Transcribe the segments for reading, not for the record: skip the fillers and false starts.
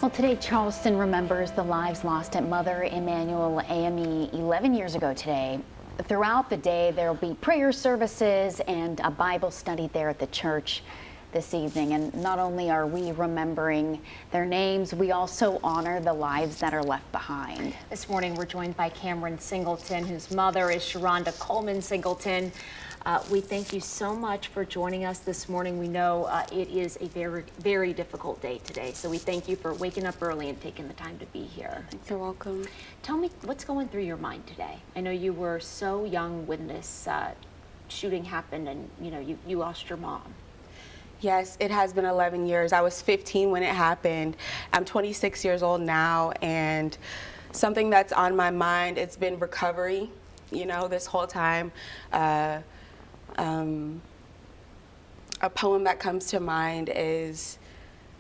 Well, today Charleston remembers the lives lost at Mother Emanuel AME 11 years ago today. Throughout the day, there will be prayer services and a Bible study there at the church this evening. And not only are we remembering their names, we also honor the lives that are left behind. This morning, we're joined by Camryn Singleton, whose mother is Sharonda Coleman-Singleton. We thank you so much for joining us this morning. We know it is a very, very difficult day today, so we thank you for waking up early and taking the time to be here. You're welcome. Tell me what's going through your mind today. I know you were so young when this shooting happened, and you lost your mom. Yes, it has been 11 years. I was 15 when it happened. I'm 26 years old now, and something that's on my mind, it's been recovery, this whole time. A poem that comes to mind is,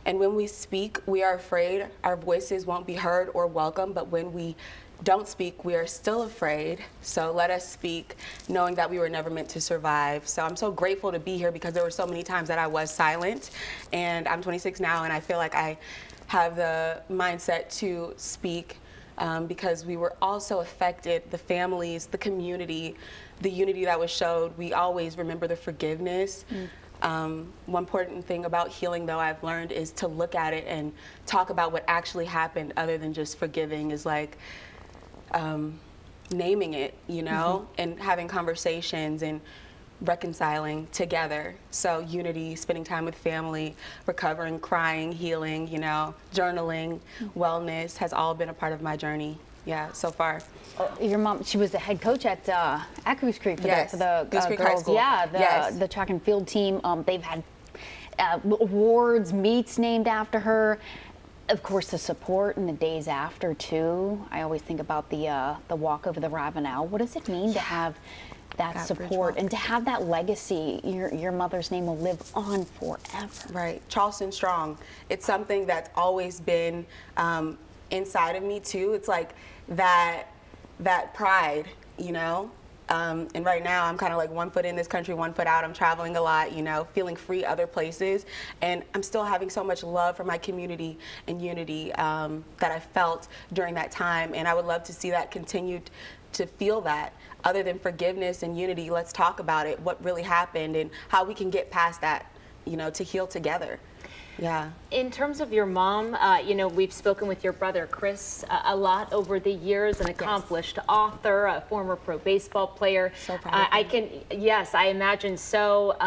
and when we speak, we are afraid our voices won't be heard or welcome, but when we don't speak, we are still afraid. So let us speak, knowing that we were never meant to survive. So I'm so grateful to be here because there were so many times that I was silent, and I'm 26 now, and I feel like I have the mindset to speak because we were also affected, the families, the community, the unity that was showed. We always remember the forgiveness. One important thing about healing, though, I've learned is to look at it and talk about what actually happened other than just forgiving, is like naming it, and having conversations and reconciling together. So unity, spending time with family, recovering, crying, healing, journaling, wellness has all been a part of my journey. Yeah, so far. Your mom, she was the head coach at Goose Creek for Yes, the Goose Creek High girls. School. Yeah, the track and field team. They've had awards, meets named after her. Of course, the support in the days after too. I always think about the walk over the Ravenel. What does it mean to have that support and to have that legacy? Your mother's name will live on forever. Right, Charleston strong. It's something that's always been inside of me too. It's like that pride, and right now I'm kind of like 1 foot in this country, 1 foot out. I'm traveling a lot, feeling free other places, and I'm still having so much love for my community and unity that I felt during that time, and I would love to see that continue to feel that. Other than forgiveness and unity, let's talk about it, what really happened and how we can get past that, to heal together. Yeah. In terms of your mom, we've spoken with your brother, Chris, a lot over the years, an accomplished author, a former pro baseball player. So proud of him. I imagine so.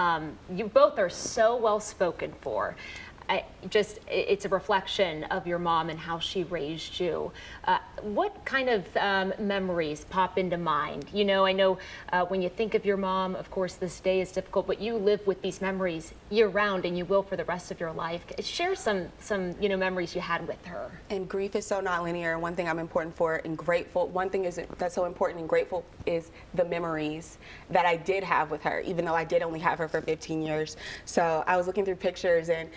You both are so well spoken for. It's a reflection of your mom and how she raised you. What kind of memories pop into mind? I know when you think of your mom, of course, this day is difficult, but you live with these memories year round, and you will for the rest of your life. Share some memories you had with her. And grief is so not linear. One thing I'm important for and grateful, one thing that's so important and grateful is the memories that I did have with her, even though I did only have her for 15 years. So I was looking through pictures, and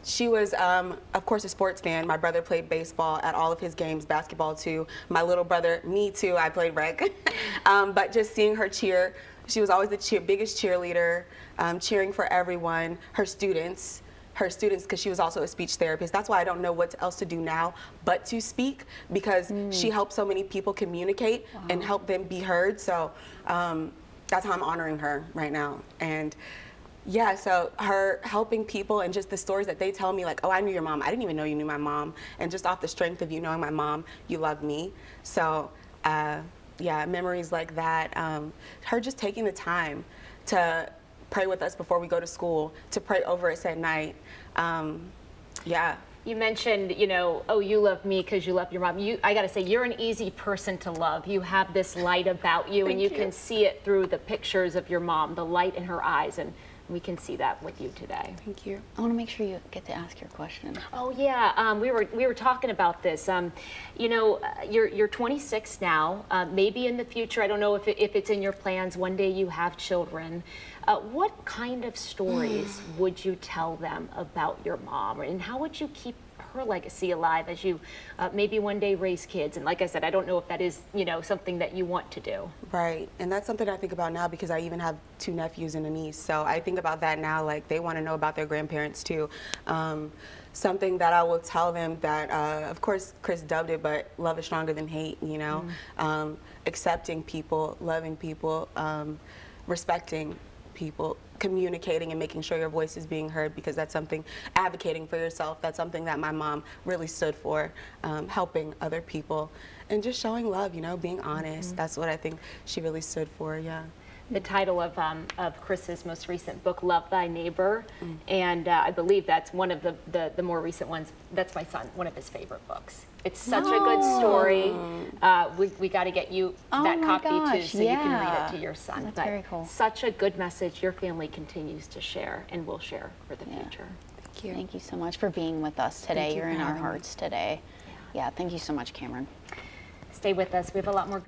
she was, of course, a sports fan. My brother played baseball at all of his games, basketball too. My little brother, me too, I played rec. But just seeing her cheer, she was always the biggest cheerleader, cheering for everyone, her students, because she was also a speech therapist. That's why I don't know what else to do now but to speak, because she helped so many people communicate and help them be heard. So that's how I'm honoring her right now. And yeah, so her helping people and just the stories that they tell me, like, oh, I knew your mom. I didn't even know you knew my mom. And just off the strength of you knowing my mom, you love me. So yeah, memories like that. Her just taking the time to pray with us before we go to school, to pray over us at night. Yeah. You mentioned, oh, you love me because you love your mom. I got to say, you're an easy person to love. You have this light about you, and you can see it through the pictures of your mom, the light in her eyes, and we can see that with you today. Thank you. I want to make sure you get to ask your question. Oh yeah, we were talking about this. You're 26 now. Maybe in the future, I don't know if it's in your plans. One day you have children. What kind of stories would you tell them about your mom, and how would you keep her legacy alive as you maybe one day raise kids. And like I said, I don't know if that is, something that you want to do. Right, and that's something I think about now because I even have 2 nephews and a niece. So I think about that now, like they want to know about their grandparents too. Something that I will tell them that, of course, Chris dubbed it, but love is stronger than hate, accepting people, loving people, respecting people, communicating and making sure your voice is being heard, because that's something, advocating for yourself, that's something that my mom really stood for, helping other people and just showing love, being honest. That's what I think she really stood for, yeah. The title of Chris's most recent book, Love Thy Neighbor, and I believe that's one of the more recent ones. That's my son, one of his favorite books. It's such a good story. We got to get you that copy too, so you can read it to your son. That's very cool. Such a good message your family continues to share and will share for the future. Thank you. Thank you so much for being with us today. You You're in for our having me. hearts today. Yeah, thank you so much, Camryn. Stay with us. We have a lot more.